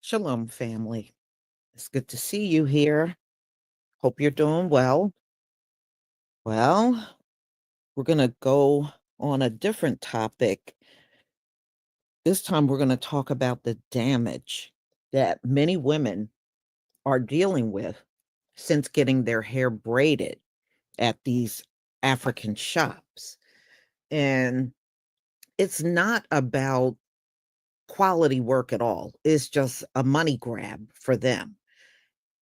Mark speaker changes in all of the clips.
Speaker 1: Shalom, family. It's good to see you here. Hope you're doing well. Well, we're going to go on a different topic. This time, we're going to talk about the damage that many women are dealing with since getting their hair braided at these African shops. And it's not about quality work at all, it's just a money grab for them.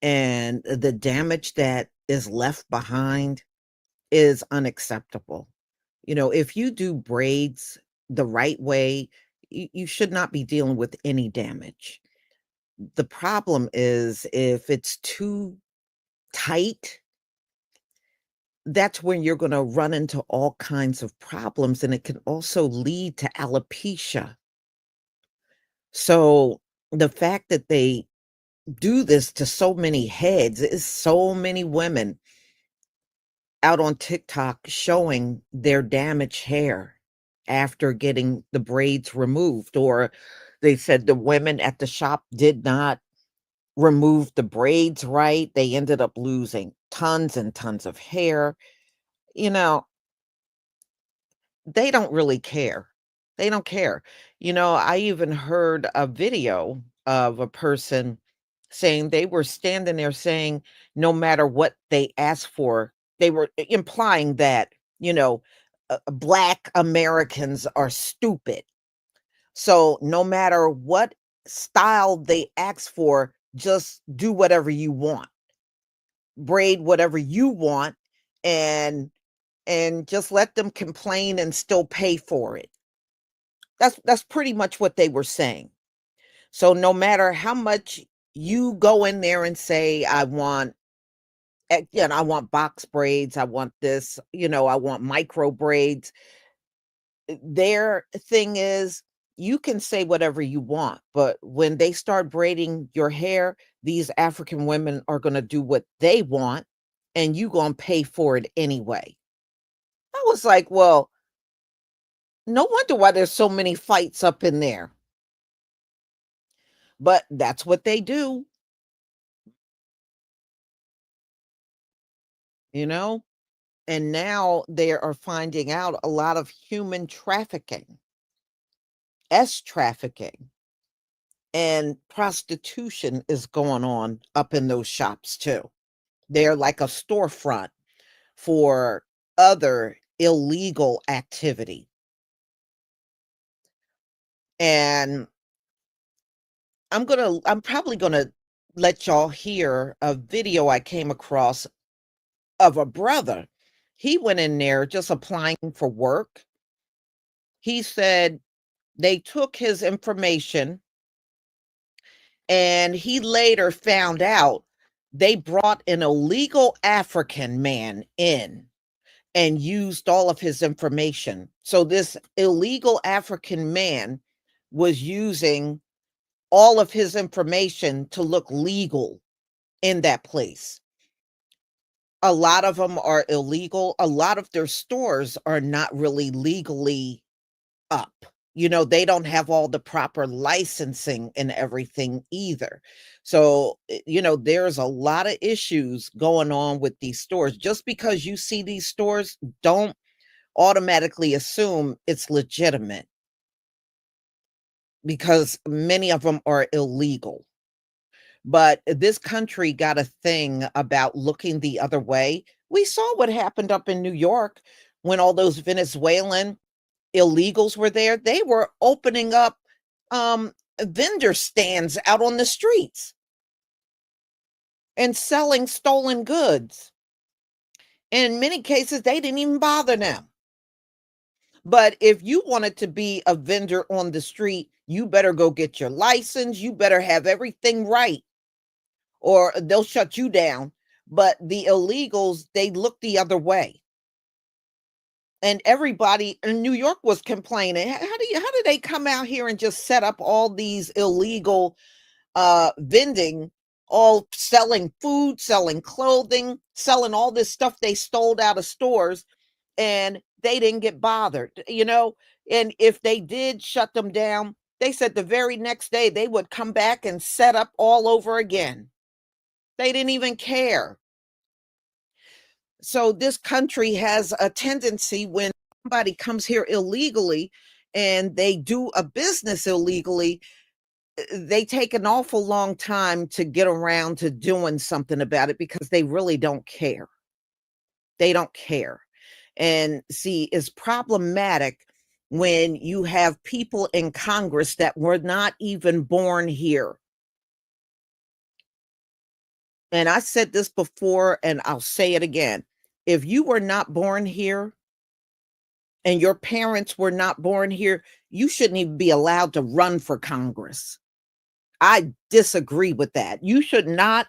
Speaker 1: And the damage that is left behind is unacceptable. If you do braids the right way, you should not be dealing with any damage. The problem is if it's too tight, that's when you're going to run into all kinds of problems, and it can also lead to alopecia. So the fact that they do this to so many heads is so many women out on TikTok showing their damaged hair after getting the braids removed, or they said the women at the shop did not remove the braids right. They ended up losing tons and tons of hair. You know, they don't really care. They don't care. I even heard a video of a person saying they were standing there saying no matter what they asked for, they were implying that, Black Americans are stupid. So no matter what style they ask for, just do whatever you want, braid whatever you want, and just let them complain and still pay for it. That's pretty much what they were saying. So no matter how much you go in there and say, I want, I want box braids, I want this, I want micro braids. Their thing is you can say whatever you want, but when they start braiding your hair, these African women are going to do what they want and you going to pay for it anyway. I was like, well, no wonder why there's so many fights up in there. But that's what they do, you know? And now they are finding out a lot of human trafficking, trafficking, and prostitution is going on up in those shops too. They're like a storefront for other illegal activity. And I'm probably gonna let y'all hear a video I came across of a brother. He went in there just applying for work. He said they took his information, and he later found out they brought an illegal African man in and used all of his information. So this illegal African man was using all of his information to look legal in that place. A lot of them are illegal. A lot of their stores are not really legally up. They don't have all the proper licensing and everything either. So, there's a lot of issues going on with these stores. Just because you see these stores, don't automatically assume it's legitimate, because many of them are illegal. But this country got a thing about looking the other way. We saw what happened up in New York when all those Venezuelan illegals were there. They were opening up vendor stands out on the streets and selling stolen goods. In many cases, they didn't even bother them. But if you wanted to be a vendor on the street, you better go get your license. You better have everything right, or they'll shut you down. But the illegals, they look the other way. And everybody in New York was complaining. How do they come out here and just set up all these illegal vending, all selling food, selling clothing, selling all this stuff they stole out of stores, and they didn't get bothered, And if they did shut them down, They said the very next day they would come back and set up all over again. They didn't even care. So this country has a tendency, when somebody comes here illegally and they do a business illegally, they take an awful long time to get around to doing something about it, because they really don't care. They don't care. And see, it's problematic when you have people in Congress that were not even born here. And I said this before, and I'll say it again. If you were not born here and your parents were not born here, you shouldn't even be allowed to run for Congress. I disagree with that. You should not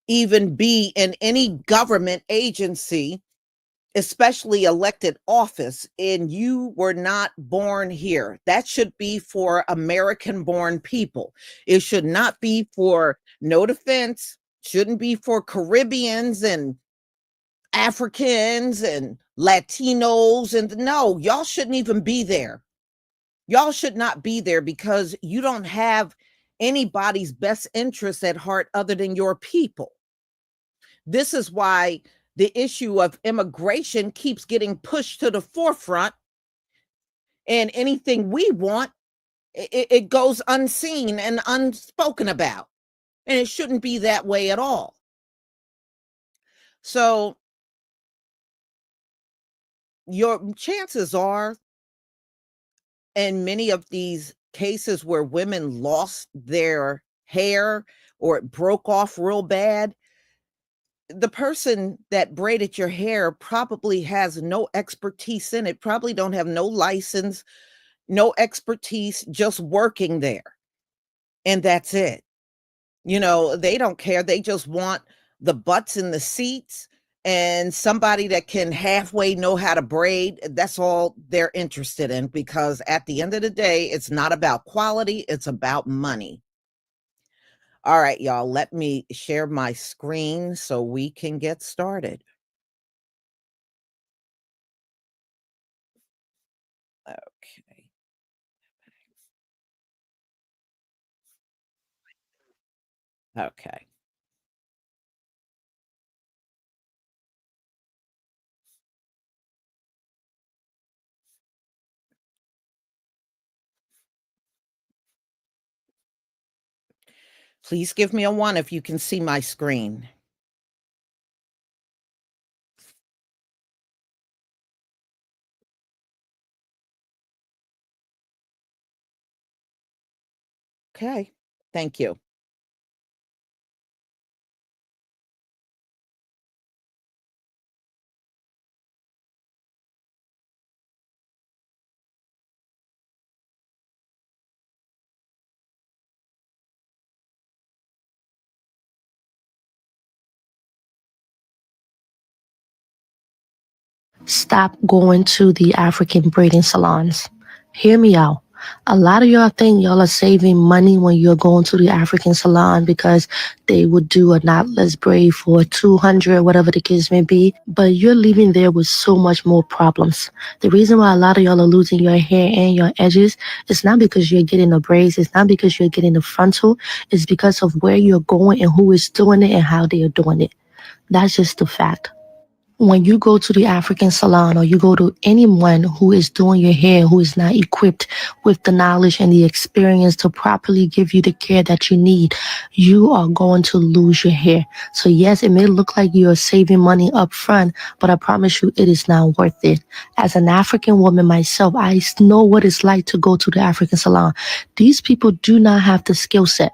Speaker 1: even be in any government agency, especially elected office, and you were not born here. That should be for American born people. It should not be for, no defense, shouldn't be for Caribbeans and Africans and Latinos. And no, y'all shouldn't even be there. Y'all should not be there, because you don't have anybody's best interest at heart other than your people. This is why the issue of immigration keeps getting pushed to the forefront, and anything we want, it goes unseen and unspoken about. And it shouldn't be that way at all. So your chances are, in many of these cases where women lost their hair or it broke off real bad, the person that braided your hair probably has no expertise in it, probably don't have no license, no expertise, just working there. And that's it. You know, they don't care. They just want the butts in the seats and somebody that can halfway know how to braid. That's all they're interested in, because at the end of the day, it's not about quality, it's about money. All right, y'all, let me share my screen so we can get started. Okay. Okay. Please give me a 1 if you can see my screen. Okay. Thank you.
Speaker 2: Stop going to the African braiding salons. Hear me out. A lot of y'all think y'all are saving money when you're going to the African salon because they would do a knotless braid for 200, whatever the case may be, but you're leaving there with so much more problems. The reason why a lot of y'all are losing your hair and your edges is not because you're getting the braids, it's not because you're getting the frontal, it's because of where you're going and who is doing it and how they are doing it. That's just the fact. When you go to the African salon or you go to anyone who is doing your hair who is not equipped with the knowledge and the experience to properly give you the care that you need, you are going to lose your hair. So yes, it may look like you are saving money up front, but I promise you it is not worth it. As an African woman myself, I know what it's like to go to the African salon. These people do not have the skill set.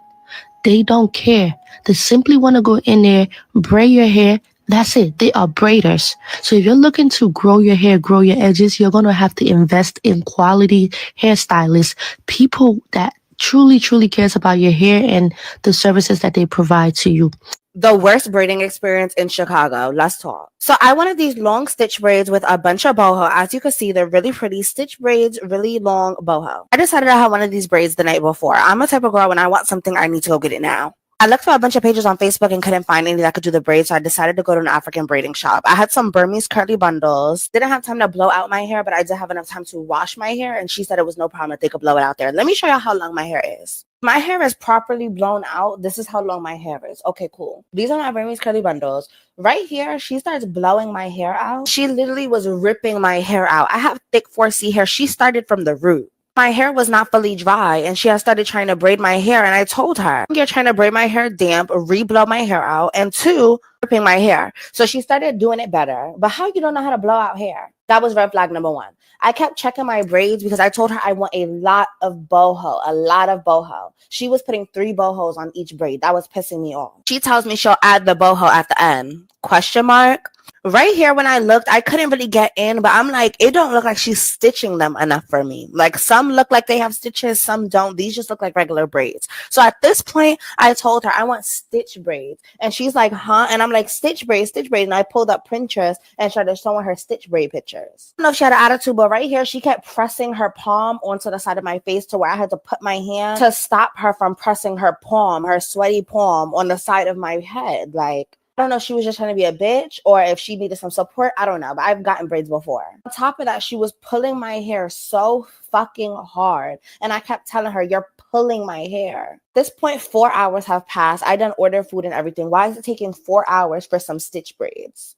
Speaker 2: They don't care. They simply want to go in there, braid your hair. That's it. They are braiders. So if you're looking to grow your hair, grow your edges, you're going to have to invest in quality hairstylists, people that truly, truly cares about your hair and the services that they provide to you.
Speaker 3: The worst braiding experience in Chicago. Let's talk. So I wanted these long stitch braids with a bunch of boho. As you can see, they're really pretty stitch braids, really long boho. I decided I had one of these braids the night before. I'm a type of girl, when I want something, I need to go get it now. I looked for a bunch of pages on Facebook and couldn't find any that could do the braids, so I decided to go to an African braiding shop. I had some Burmese curly bundles. Didn't have time to blow out my hair, but I did have enough time to wash my hair, and she said it was no problem if they could blow it out there. Let me show y'all how long my hair is. My hair is properly blown out. This is how long my hair is. Okay, cool. These are my Burmese curly bundles. Right here, she starts blowing my hair out. She literally was ripping my hair out. I have thick 4C hair. She started from the root. My hair was not fully dry, and she had started trying to braid my hair, and I told her, you're trying to braid my hair damp, re-blow my hair out, and 2, ripping my hair. So she started doing it better. But how you don't know how to blow out hair? That was red flag number 1. I kept checking my braids because I told her I want a lot of boho. She was putting 3 bohos on each braid. That was pissing me off. She tells me she'll add the boho at the end. Question mark? Right here, when I looked, I couldn't really get in, but I'm like, it don't look like she's stitching them enough for me. Like, some look like they have stitches, some don't. These just look like regular braids. So at this point, I told her I want stitch braids. And she's like, huh? And I'm like, stitch braids. And I pulled up Pinterest and started showing her stitch braid pictures. I don't know if she had an attitude, but right here, she kept pressing her palm onto the side of my face to where I had to put my hand to stop her from pressing her palm, her sweaty palm, on the side of my head. Like, I don't know if she was just trying to be a bitch or if she needed some support. I don't know, but I've gotten braids before. On top of that, she was pulling my hair so fucking hard. And I kept telling her, you're pulling my hair. At this point, 4 hours have passed. I done ordered food and everything. Why is it taking 4 hours for some stitch braids?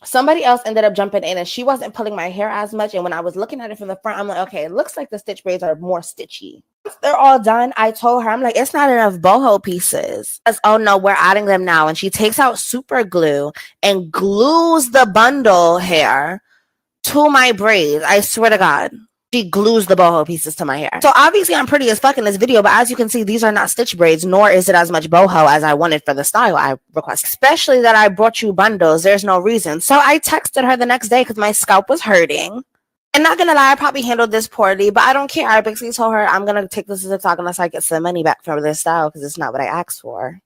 Speaker 3: Somebody else ended up jumping in and she wasn't pulling my hair as much. And when I was looking at it from the front, I'm like, okay, it looks like the stitch braids are more stitchy. Once they're all done, I told her, I'm like, it's not enough boho pieces. Because, oh no, we're adding them now. And she takes out super glue and glues the bundle hair to my braids. I swear to God. She glues the boho pieces to my hair. So obviously I'm pretty as fuck in this video, but as you can see, these are not stitch braids, nor is it as much boho as I wanted for the style I requested. Especially that I brought you bundles. There's no reason. So I texted her the next day because my scalp was hurting. And not gonna lie, I probably handled this poorly, but I don't care. I basically told her I'm gonna take this as a talk unless I get some money back for this style because it's not what I asked for.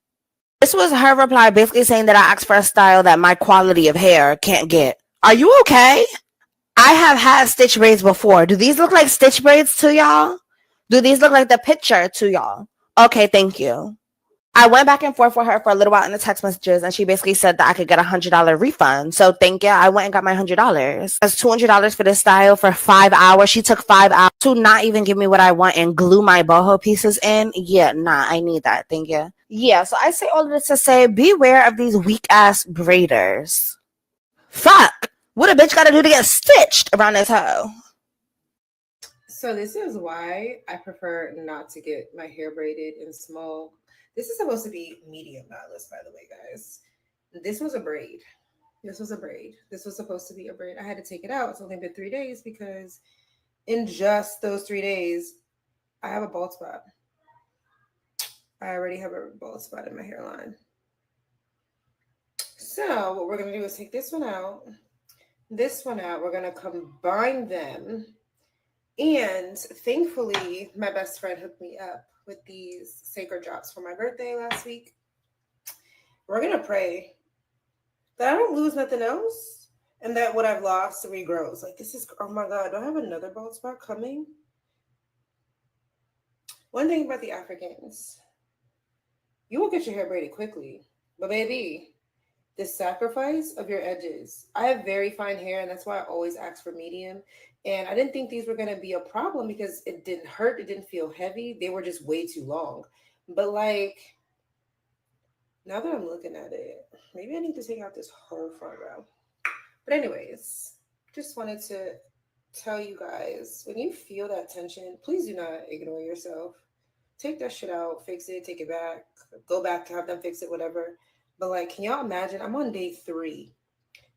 Speaker 3: This was her reply, basically saying that I asked for a style that my quality of hair can't get. Are you okay? I have had stitch braids before. Do these look like stitch braids to y'all? Do these look like the picture to y'all? Okay, thank you. I went back and forth with her for a little while in the text messages, and she basically said that I could get $100 refund. So thank you. I went and got my $100. That's $200 for this style for 5 hours. She took 5 hours to not even give me what I want and glue my boho pieces in. Yeah, nah, I need that. Thank you. Yeah, so I say all of this to say, beware of these weak ass braiders. Fuck. What a bitch gotta do to get stitched around this hoe?
Speaker 4: So this is why I prefer not to get my hair braided in small. This is supposed to be medium knotless, by the way, guys. This was a braid. This was supposed to be a braid. I had to take it out. It's only been 3 days because in just those 3 days, I have a bald spot. I already have a bald spot in my hairline. So what we're going to do is take this one out. We're going to combine them. And thankfully, my best friend hooked me up with these sacred drops for my birthday last week. We're going to pray that I don't lose nothing else and that what I've lost regrows. Like, this is, oh my God, do I have another bald spot coming? One thing about the Africans, you will get your hair braided quickly, but baby, the sacrifice of your edges. I have very fine hair, and that's why I always ask for medium. And I didn't think these were going to be a problem because it didn't hurt. It didn't feel heavy. They were just way too long. But like, now that I'm looking at it, maybe I need to take out this whole front row. But anyways, just wanted to tell you guys, when you feel that tension, please do not ignore yourself. Take that shit out, fix it, take it back, go back, have them fix it, whatever. But like, can y'all imagine? I'm on day 3.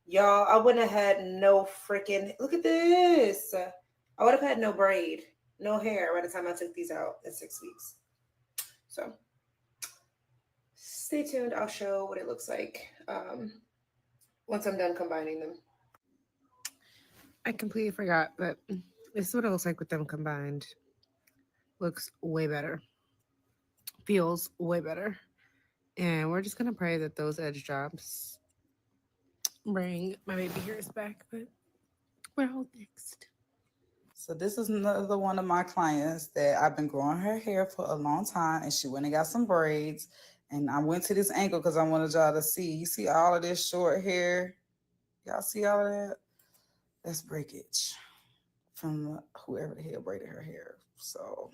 Speaker 4: Y'all, I wouldn't have had no freaking, look at this. I would have had no braid, no hair by the time I took these out in 6 weeks. So stay tuned. I'll show what it looks like once I'm done combining them. I completely forgot, but this is what it looks like with them combined. Looks way better. Feels way better. And we're just going to pray that those edge drops bring my baby hairs back, but we're all next.
Speaker 5: So this is another one of my clients that I've been growing her hair for a long time, and she went and got some braids, And I went to this angle because I wanted y'all to see. You see all of this short hair? Y'all see all of that? That's breakage from whoever the hell braided her hair. So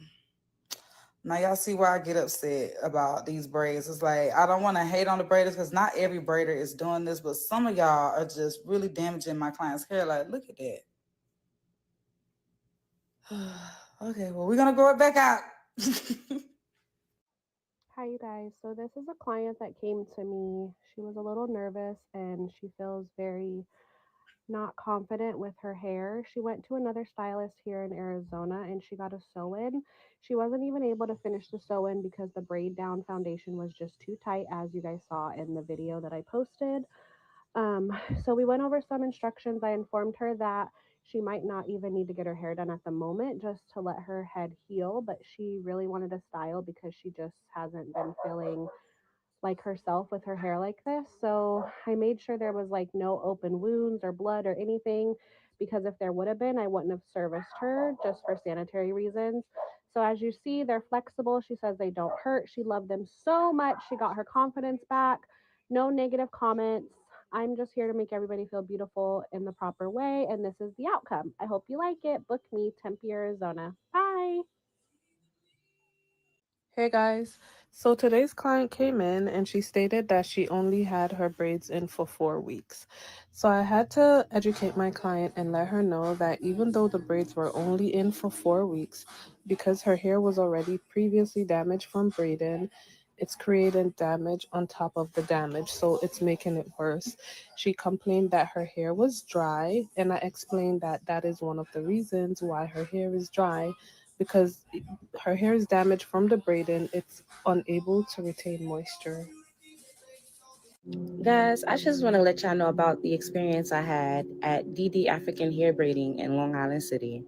Speaker 5: now y'all see why I get upset about these braids. It's like, I don't want to hate on the braiders because not every braider is doing this, but some of y'all are just really damaging my client's hair. Like, look at that. Okay, well, we're going to grow it back out.
Speaker 6: Hi, you guys. So this is a client that came to me. She was a little nervous and she feels very not confident with her hair. She went to another stylist here in Arizona and she got a sew-in. She wasn't even able to finish the sew-in because the braid down foundation was just too tight, as you guys saw in the video that I posted. Um, so we went over some instructions. I informed her that she might not even need to get her hair done at the moment, just to let her head heal, but she really wanted a style because she just hasn't been feeling like herself with her hair like this. So I made sure there was like no open wounds or blood or anything, because if there would have been, I wouldn't have serviced her, just for sanitary reasons. So as you see, they're flexible. She says they don't hurt. She loved them so much. She got her confidence back. No negative comments. I'm just here to make everybody feel beautiful in the proper way, and this is the outcome. I hope you like it. Book me, Tempe, Arizona. Bye.
Speaker 7: Hey guys, so today's client came in and she stated that she only had her braids in for 4 weeks. So I had to educate my client and let her know that even though the braids were only in for 4 weeks, because her hair was already previously damaged from braiding, it's creating damage on top of the damage, so it's making it worse. She complained that her hair was dry, and I explained that that is one of the reasons why her hair is dry, because her hair is damaged from the braiding. It's unable to retain moisture.
Speaker 3: Guys, I just want to let y'all know about the experience I had at DD African Hair Braiding in Long Island City.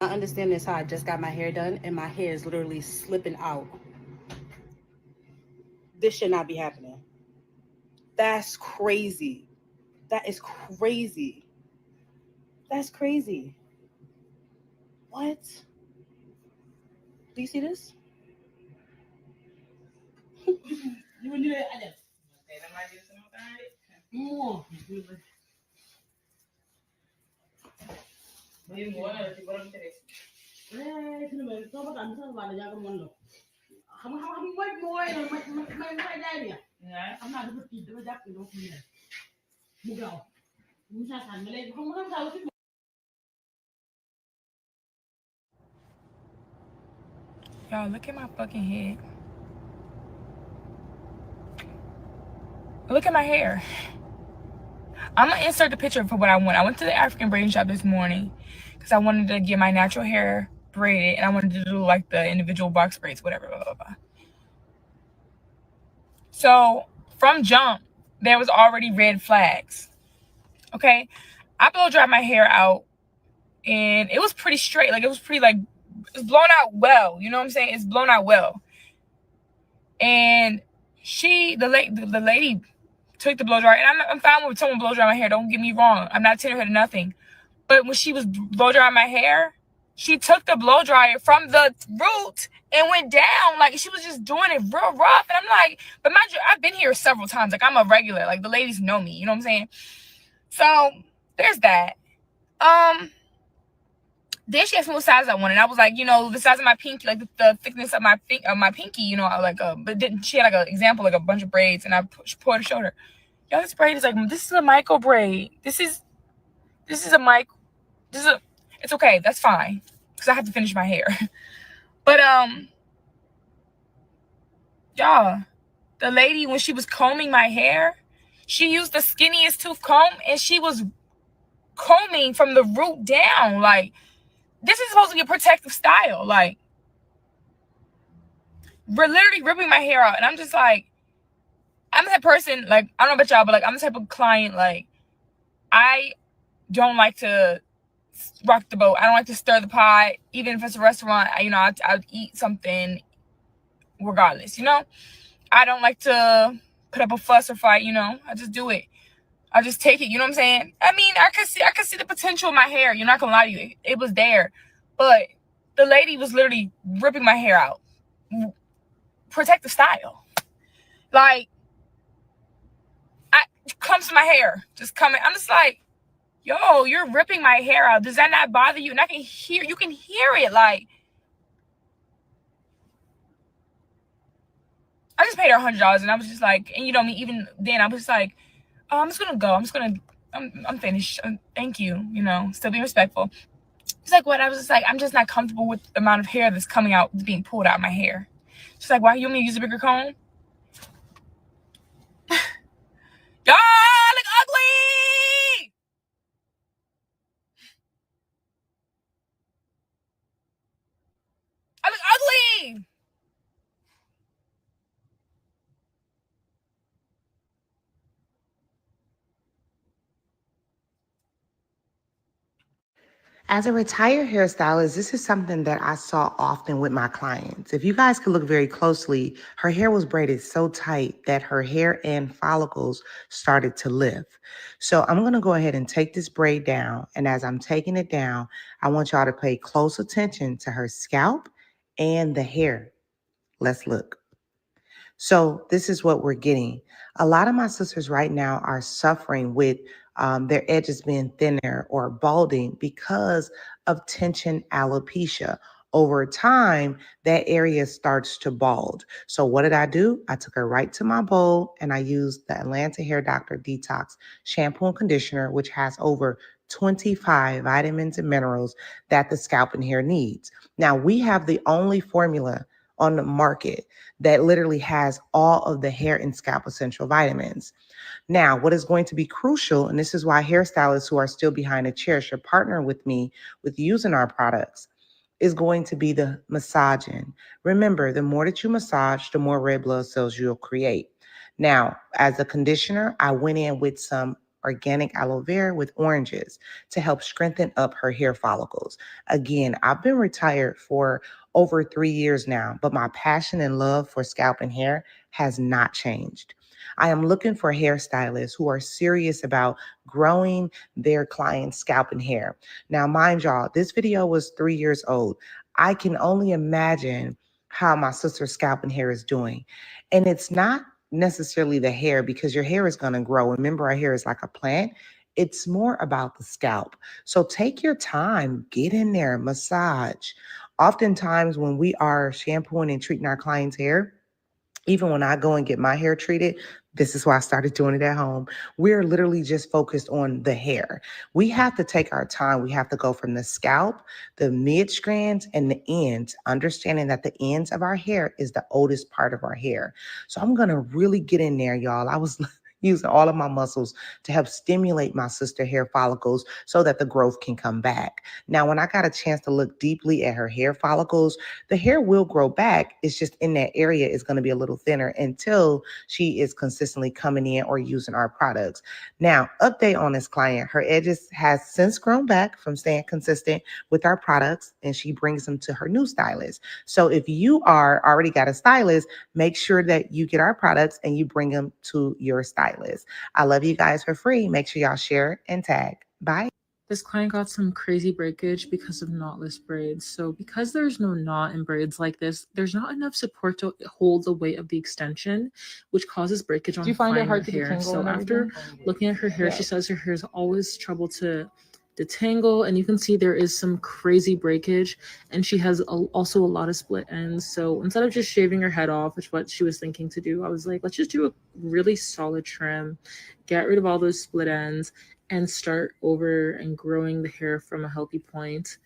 Speaker 8: I understand this how I just got my hair done and my hair is literally slipping out. This should not be happening. That's crazy. That is crazy. That's crazy. What? Do you see this?
Speaker 9: Y'all, look at my fucking head. Look at my hair. I'm gonna insert the picture for what I want. I went to the African braiding shop this morning because I wanted to get my natural hair braided and I wanted to do like the individual box braids, whatever, blah, blah, blah. So from jump, there was already red flags. Okay, I blow dried my hair out and it was pretty straight. Like it was pretty, like, it's blown out well. You know what I'm saying? It's blown out well. And the lady took the blow dryer, and I'm fine with someone blow dry my hair. Don't get me wrong. I'm not telling her nothing. But when she was blow drying my hair, she took the blow dryer from the root and went down. Like, she was just doing it real rough. And I'm like, but mind you, I've been here several times. Like, I'm a regular. Like, the ladies know me. You know what I'm saying? So there's that. Then she asked me what size I wanted. I was like, you know, the size of my pinky, like the thickness of my pinky, you know, like but then she had like an example, like a bunch of braids, and I poured a shoulder. Yo, this braid is like, this is a micro braid. This is a mic. It's okay. That's fine because I have to finish my hair. But y'all, the lady, when she was combing my hair, she used the skinniest tooth comb and she was combing from the root down. Like, this is supposed to be a protective style. Like, we're literally ripping my hair out, and I'm just like, I'm the type of person, like, I don't know about y'all, but like, I'm the type of client, like, I don't like to rock the boat. I don't like to stir the pot. Even if it's a restaurant, I'll eat something regardless, you know? I don't like to put up a fuss or fight, you know? I just do it. I just take it, you know what I'm saying? I mean, I could see the potential in my hair. You're not gonna lie to you. It was there. But the lady was literally ripping my hair out. protective style. Like, comes to my hair, just coming. I'm just like, yo, you're ripping my hair out. Does that not bother you? And you can hear it. Like, I just paid her $100, and I was just like, and you know me, even then, I was just like, oh, I'm just gonna go. I'm finished. Thank you. You know, still being respectful. She's like, what? I was just like, I'm just not comfortable with the amount of hair that's coming out, being pulled out of my hair. She's like, why? You want me to use a bigger comb? Y'all look ugly. I look ugly.
Speaker 10: As a retired hairstylist, this is something that I saw often with my clients. If you guys could look very closely, her hair was braided so tight that her hair and follicles started to lift. So I'm going to go ahead and take this braid down. And as I'm taking it down, I want y'all to pay close attention to her scalp and the hair. Let's look. So this is what we're getting. A lot of my sisters right now are suffering with their edges being thinner or balding because of tension alopecia. Over time, that area starts to bald. So what did I do? I took her right to my bowl and I used the Atlanta Hair Doctor Detox shampoo and conditioner, which has over 25 vitamins and minerals that the scalp and hair needs. Now, we have the only formula on the market that literally has all of the hair and scalp essential vitamins. Now, what is going to be crucial, and this is why hairstylists who are still behind a chair should partner with me with using our products, is going to be the massaging. Remember, the more that you massage, the more red blood cells you'll create. Now, as a conditioner, I went in with some organic aloe vera with oranges to help strengthen up her hair follicles. Again, I've been retired for over 3 years now, but my passion and love for scalp and hair has not changed. I am looking for hairstylists who are serious about growing their clients' scalp and hair. Now, mind y'all, this video was 3 years old. I can only imagine how my sister's scalp and hair is doing. And it's not necessarily the hair because your hair is going to grow. Remember, our hair is like a plant. It's more about the scalp. So take your time, get in there, massage. Oftentimes, when we are shampooing and treating our clients' hair, even when I go and get my hair treated, this is why I started doing it at home. We're literally just focused on the hair. We have to take our time. We have to go from the scalp, the mid strands, and the ends, understanding that the ends of our hair is the oldest part of our hair. So I'm going to really get in there, y'all. I was using all of my muscles to help stimulate my sister hair follicles so that the growth can come back. Now, when I got a chance to look deeply at her hair follicles, the hair will grow back. It's just in that area is going to be a little thinner until she is consistently coming in or using our products. Now, update on this client. Her edges has since grown back from staying consistent with our products, and she brings them to her new stylist. So if you are already got a stylist, make sure that you get our products and you bring them to your stylist. I love you guys for free. Make sure y'all share and tag. Bye.
Speaker 7: This client got some crazy breakage because of knotless braids. So because there's no knot in braids like this, there's not enough support to hold the weight of the extension, which causes breakage on
Speaker 11: Do you find it hard to
Speaker 7: hair.
Speaker 11: detangle
Speaker 7: So
Speaker 11: and
Speaker 7: after
Speaker 11: everything?
Speaker 7: looking at her hair,
Speaker 11: Yeah.
Speaker 7: she says her hair is always trouble to detangle, and you can see there is some crazy breakage, and she has also a lot of split ends. So instead of just shaving her head off, which is what she was thinking to do, I was like, let's just do a really solid trim, get rid of all those split ends, and start over and growing the hair from a healthy point.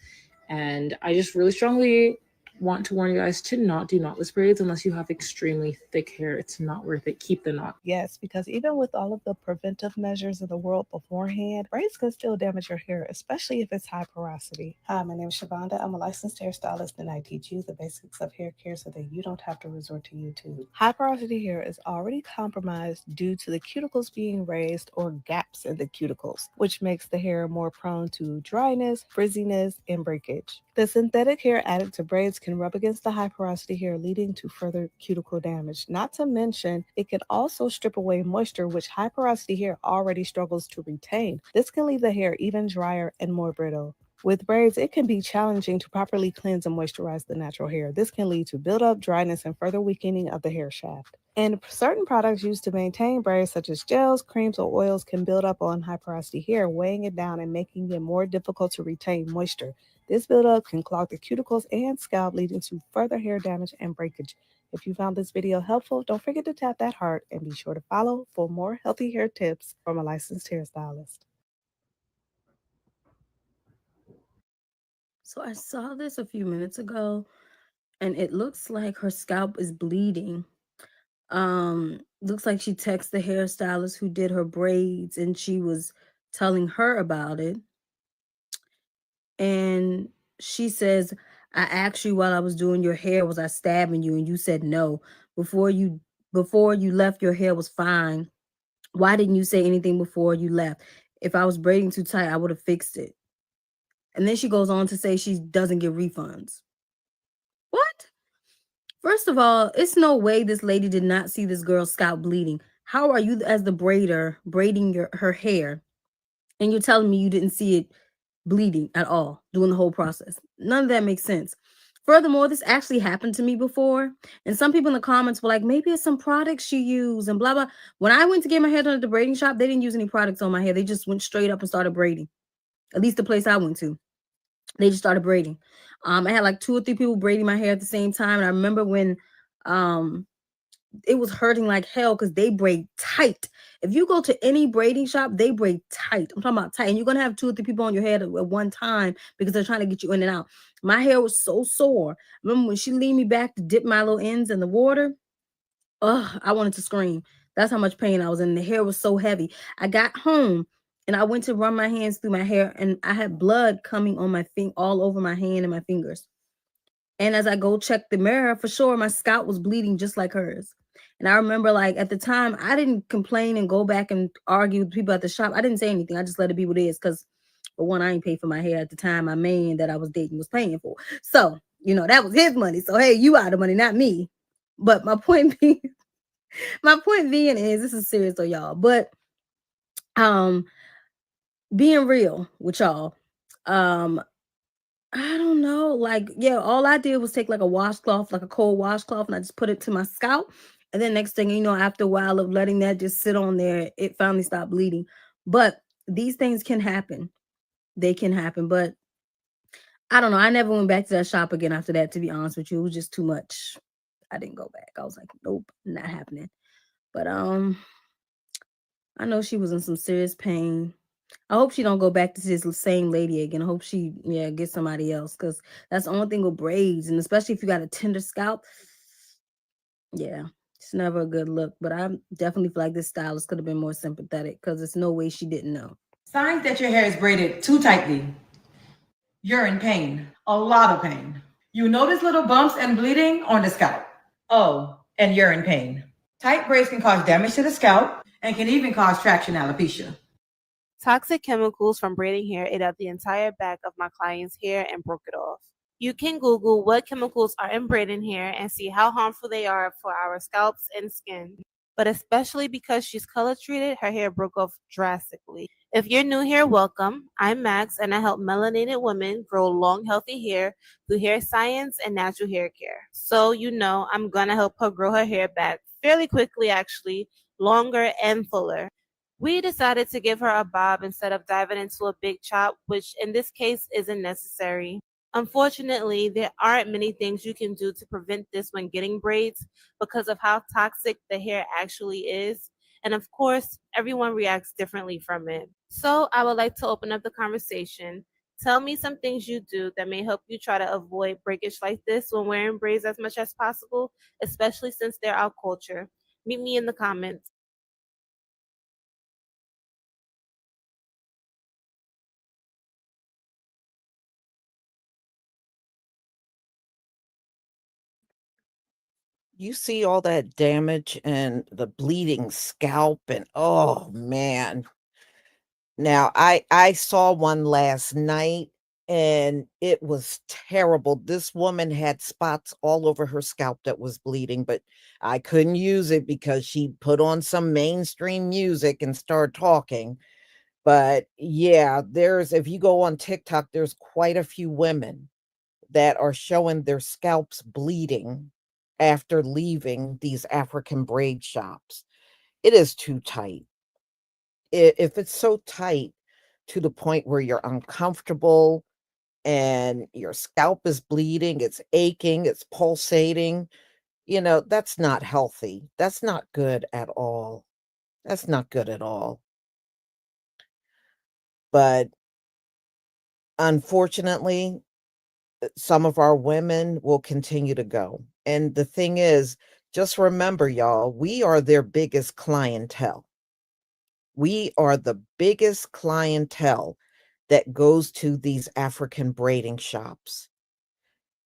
Speaker 7: And I just really strongly want to warn you guys to not do knotless braids unless you have extremely thick hair. It's not worth it. Keep the knot.
Speaker 12: Yes, because even with all of the preventive measures in the world beforehand, braids can still damage your hair, especially if it's high porosity. Hi, my name is Shavonda. I'm a licensed hairstylist, and I teach you the basics of hair care so that you don't have to resort to YouTube. High porosity hair is already compromised due to the cuticles being raised or gaps in the cuticles, which makes the hair more prone to dryness, frizziness, and breakage. The synthetic hair added to braids can rub against the high porosity hair, leading to further cuticle damage. Not to mention, it can also strip away moisture, which high porosity hair already struggles to retain. This can leave the hair even drier and more brittle. With braids, it can be challenging to properly cleanse and moisturize the natural hair. This can lead to buildup, dryness, and further weakening of the hair shaft. And certain products used to maintain braids, such as gels, creams, or oils, can build up on high porosity hair, weighing it down and making it more difficult to retain moisture. This buildup can clog the cuticles and scalp, leading to further hair damage and breakage. If you found this video helpful, don't forget to tap that heart and be sure to follow for more healthy hair tips from a licensed hairstylist.
Speaker 8: So I saw this a few minutes ago, and it looks like her scalp is bleeding. Looks like she texted the hairstylist who did her braids, and she was telling her about it. And she says, I asked you while I was doing your hair, was I stabbing you? And you said no. Before you left, your hair was fine. Why didn't you say anything before you left? If I was braiding too tight, I would have fixed it. And then she goes on to say she doesn't get refunds. What? First of all, it's no way this lady did not see this girl's scalp bleeding. How are you, as the braider, braiding her hair, and you're telling me you didn't see it bleeding at all during the whole process? None of that makes sense. Furthermore, this actually happened to me before, and some people in the comments were like, maybe it's some products she used and blah blah. When I went to get my hair done at the braiding shop, they didn't use any products on my hair. They just went straight up and started braiding. At least the place I went to, they just started braiding. I had like 2 or 3 people braiding my hair at the same time, and I remember when it was hurting like hell because they braid tight. If you go to any braiding shop, they braid tight. I'm talking about tight. And you're going to have 2 or 3 people on your head at one time because they're trying to get you in and out. My hair was so sore. I remember when she leaned me back to dip my little ends in the water. Ugh, I wanted to scream. That's how much pain I was in. The hair was so heavy. I got home and I went to run my hands through my hair, and I had blood coming on my all over my hand and my fingers. And as I go check the mirror, for sure, my scalp was bleeding just like hers. And I remember, like, at the time, I didn't complain and go back and argue with people at the shop. I didn't say anything. I just let it be what it is. Because, for one, I ain't paid for my hair at the time. My man that I was dating was paying for. So, that was his money. So, hey, you out of money, not me. But my point being, is, this is serious though, y'all. But being real with y'all, I don't know. Like, yeah, all I did was take like a washcloth, like a cold washcloth, and I just put it to my scalp. And then next thing you know, after a while of letting that just sit on there, it finally stopped bleeding. But these things can happen. They can happen. But I don't know. I never went back to that shop again after that, to be honest with you. It was just too much. I didn't go back. I was like, nope, not happening. But I know she was in some serious pain. I hope she don't go back to this same lady again. I hope she, gets somebody else, because that's the only thing with braids, and especially if you got a tender scalp. Yeah, it's never a good look. But I definitely feel like this stylist could have been more sympathetic, because there's no way she didn't know.
Speaker 11: Signs that your hair is braided too tightly. You're in pain, a lot of pain. You notice little bumps and bleeding on the scalp. Oh, and you're in pain. Tight braids can cause damage to the scalp and can even cause traction alopecia.
Speaker 13: Toxic chemicals from braiding hair ate up the entire back of my client's hair and broke it off. You can Google what chemicals are in braiding hair and see how harmful they are for our scalps and skin. But especially because she's color treated, her hair broke off drastically. If you're new here, welcome. I'm Max, and I help melanated women grow long, healthy hair through hair science and natural hair care. So, I'm gonna help her grow her hair back fairly quickly, actually, longer and fuller. We decided to give her a bob instead of diving into a big chop, which in this case isn't necessary. Unfortunately, there aren't many things you can do to prevent this when getting braids because of how toxic the hair actually is. And of course, everyone reacts differently from it. So I would like to open up the conversation. Tell me some things you do that may help you try to avoid breakage like this when wearing braids as much as possible, especially since they're our culture. Meet me in the comments.
Speaker 1: You see all that damage and the bleeding scalp, and oh man. Now I saw one last night and it was terrible. This woman had spots all over her scalp that was bleeding, but I couldn't use it because she put on some mainstream music and started talking. But yeah, if you go on TikTok, there's quite a few women that are showing their scalps bleeding after leaving these African braid shops. It is too tight. If it's so tight to the point where you're uncomfortable and your scalp is bleeding, it's aching, it's pulsating, that's not healthy. That's not good at all. That's not good at all. But unfortunately, some of our women will continue to go. And the thing is, just remember, y'all, we are their biggest clientele. We are the biggest clientele that goes to these African braiding shops.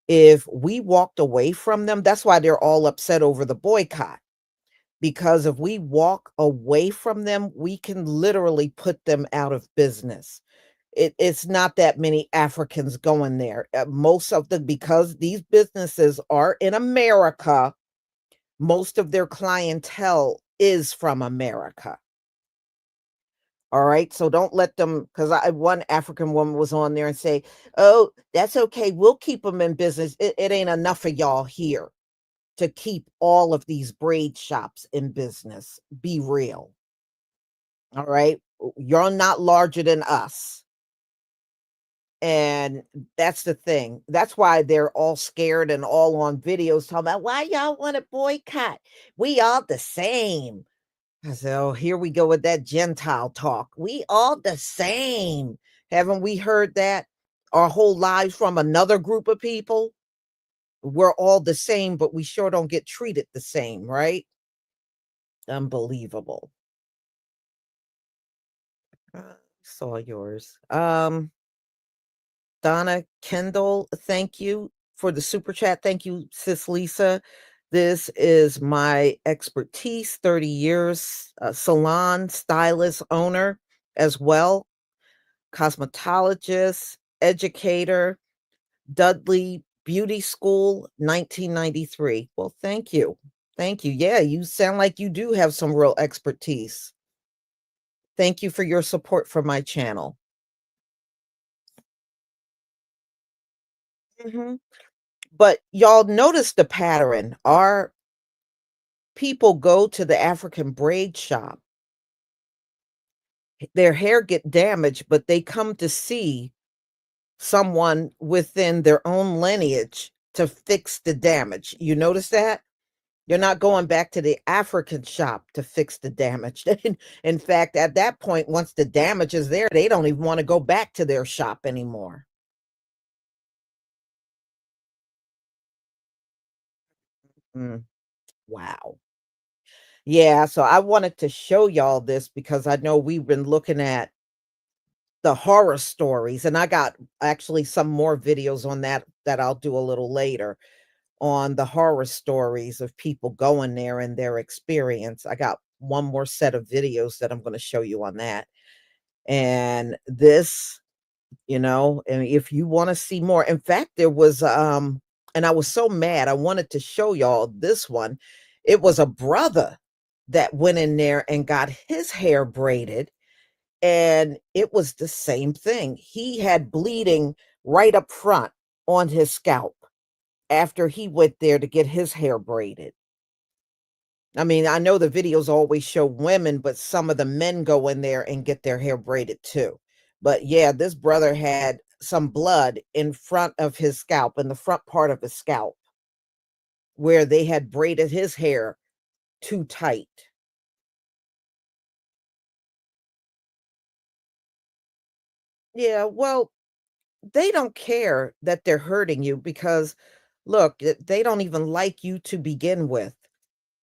Speaker 1: If we walked away from them, that's why they're all upset over the boycott. Because if we walk away from them, we can literally put them out of business. It's not that many Africans going there. Most of the because these businesses are in America, most of their clientele is from America. All right. So don't let them, because one African woman was on there and say, "Oh, that's okay. We'll keep them in business. It ain't enough of y'all here to keep all of these braid shops in business. Be real. All right. You're not larger than us." And that's the thing. That's why they're all scared and all on videos talking about why y'all want to boycott. We all the same. I said, oh, here we go with that Gentile talk. We all the same. Haven't we heard that our whole lives from another group of people? We're all the same, but we sure don't get treated the same, right? Unbelievable. Saw yours. Donna Kendall, thank you for the super chat. Thank you, Sis Lisa. This is my expertise, 30 years, salon stylist owner as well, cosmetologist, educator, Dudley Beauty School, 1993. Well, thank you. Thank you. Yeah, you sound like you do have some real expertise. Thank you for your support for my channel. But y'all notice the pattern. Our people go to the African braid shop. Their hair get damaged, but they come to see someone within their own lineage to fix the damage. You notice that? You're not going back to the African shop to fix the damage. In fact, at that point, once the damage is there, they don't even want to go back to their shop anymore. Wow. Yeah, so I wanted to show y'all this because I know we've been looking at the horror stories, and I got actually some more videos on that I'll do a little later on the horror stories of people going there and their experience. I got one more set of videos that I'm going to show you on that. And this, and if you want to see more, in fact, there was and I was so mad. I wanted to show y'all this one. It was a brother that went in there and got his hair braided, and it was the same thing. He had bleeding right up front on his scalp after he went there to get his hair braided. I mean, I know the videos always show women, but some of the men go in there and get their hair braided too. But yeah, this brother had some blood in front of his scalp, in the front part of his scalp, where they had braided his hair too tight. Yeah, well, they don't care that they're hurting you because, look, they don't even like you to begin with.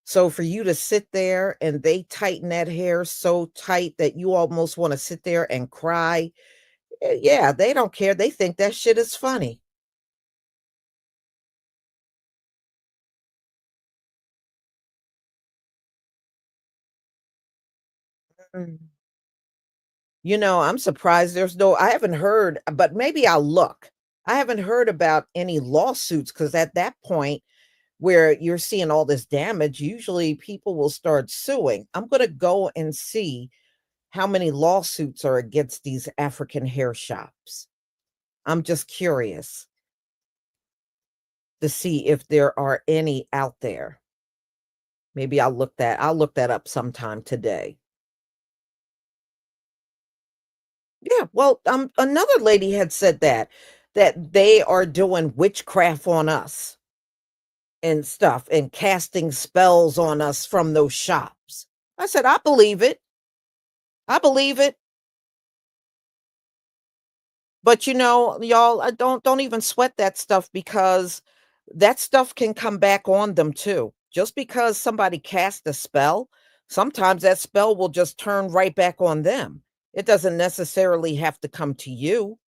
Speaker 1: So for you to sit there and they tighten that hair so tight that you almost want to sit there and cry, yeah, they don't care. They think that shit is funny. Mm. I'm surprised I haven't heard, but maybe I'll look. I haven't heard about any lawsuits because at that point where you're seeing all this damage, usually people will start suing. I'm going to go and see how many lawsuits are against these African hair shops. I'm just curious to see if there are any out there. Maybe I'll look that up sometime today. Yeah, well, another lady had said that they are doing witchcraft on us and stuff and casting spells on us from those shops. I said, I believe it. I believe it. But y'all, don't even sweat that stuff because that stuff can come back on them too. Just because somebody cast a spell, sometimes that spell will just turn right back on them. It doesn't necessarily have to come to you.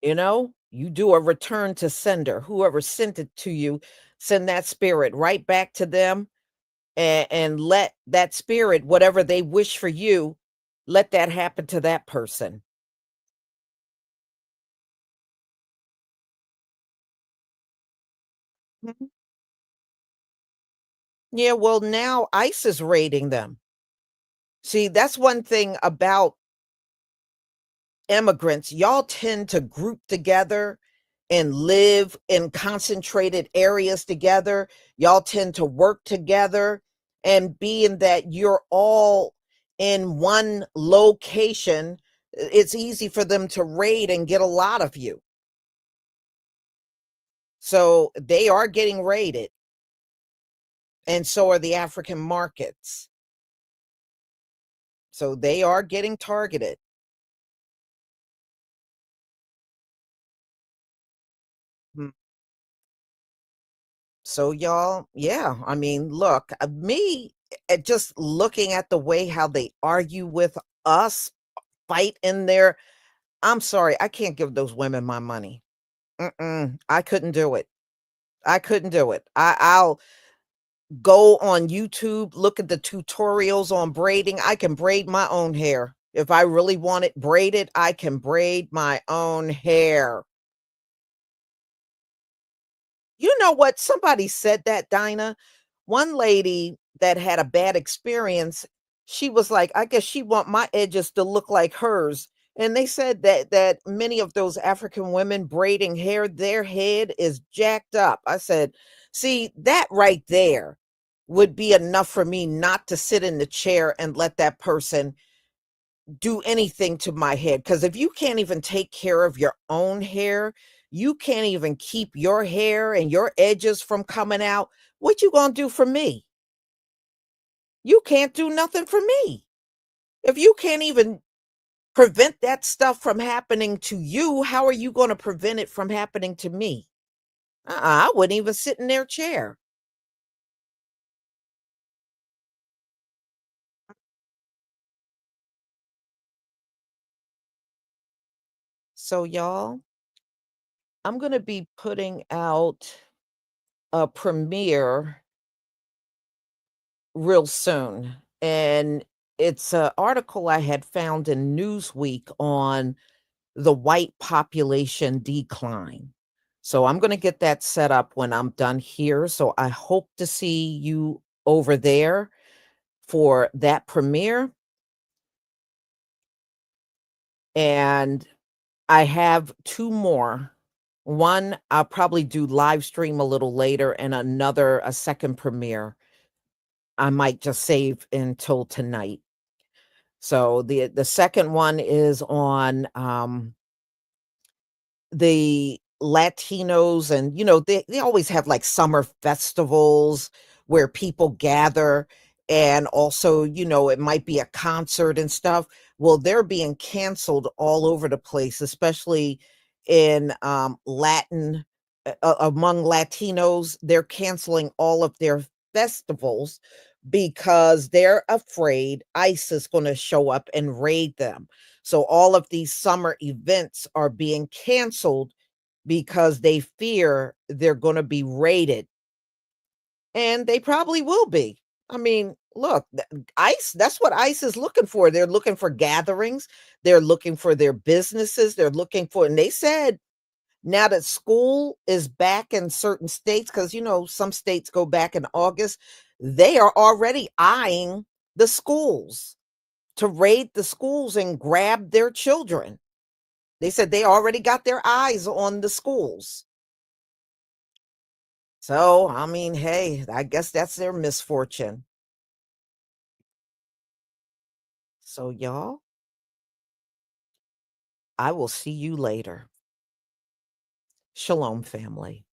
Speaker 1: You do a return to sender. Whoever sent it to you, send that spirit right back to them and let that spirit, whatever they wish for you, let that happen to that person. Mhm. Yeah, well, now ICE is raiding them. See, that's one thing about immigrants. Y'all tend to group together and live in concentrated areas together. Y'all tend to work together. And being that you're all in one location, it's easy for them to raid and get a lot of you. So they are getting raided. And so are the African markets. So they are getting targeted. Hmm. So y'all, yeah, I mean, look, me just looking at the way how they argue with us, fight in there. I'm sorry, I can't give those women my money. I couldn't do it. I couldn't do it. I'll go on YouTube, look at the tutorials on braiding. I can braid my own hair. If I really want it braided, I can braid my own hair. You know what? Somebody said that, Dinah. One lady that had a bad experience, she was like, I guess she want my edges to look like hers. And they said that many of those African women braiding hair, their head is jacked up. I said, see, that right there would be enough for me not to sit in the chair and let that person do anything to my head. Because if you can't even take care of your own hair, you can't even keep your hair and your edges from coming out. What you gonna do for me? You can't do nothing for me. If you can't even prevent that stuff from happening to you, how are you going to prevent it from happening to me? I wouldn't even sit in their chair. So, y'all, I'm going to be putting out a premiere real soon. And it's an article I had found in Newsweek on the white population decline. So I'm going to get that set up when I'm done here. So I hope to see you over there for that premiere. And I have two more. One, I'll probably do live stream a little later, and a second premiere I might just save until tonight. So the second one is on the Latinos, and they always have like summer festivals where people gather, and also it might be a concert and stuff. Well, they're being canceled all over the place, especially in Latin among Latinos. They're canceling all of their festivals because they're afraid ICE is going to show up and raid them. So all of these summer events are being canceled because they fear they're going to be raided. And they probably will be. I mean, look, ICE, that's what ICE is looking for. They're looking for gatherings, they're looking for their businesses, they're looking for, and they said Now that school is back in certain states, because some states go back in August, they are already eyeing the schools to raid the schools and grab their children. They said they already got their eyes on the schools. So, I mean, hey, I guess that's their misfortune. So, y'all, I will see you later. Shalom, family.